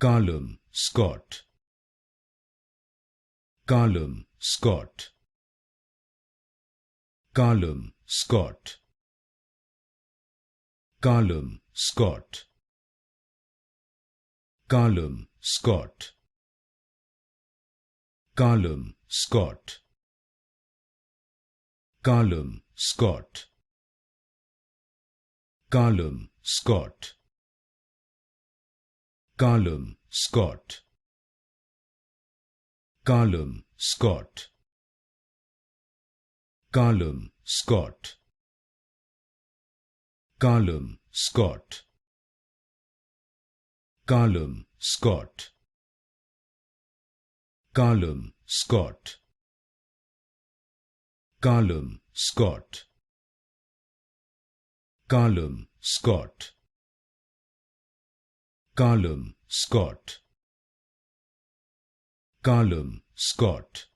Calum Scott. Calum Scott. Calum Scott. Calum Scott. Calum Scott. Calum Scott. Calum Scott. Calum Scott. Calum Scott. Calum Scott. Calum Scott. Calum Scott. Calum Scott. Calum Scott. Calum Scott. Calum Scott. Calum Scott. Calum Scott.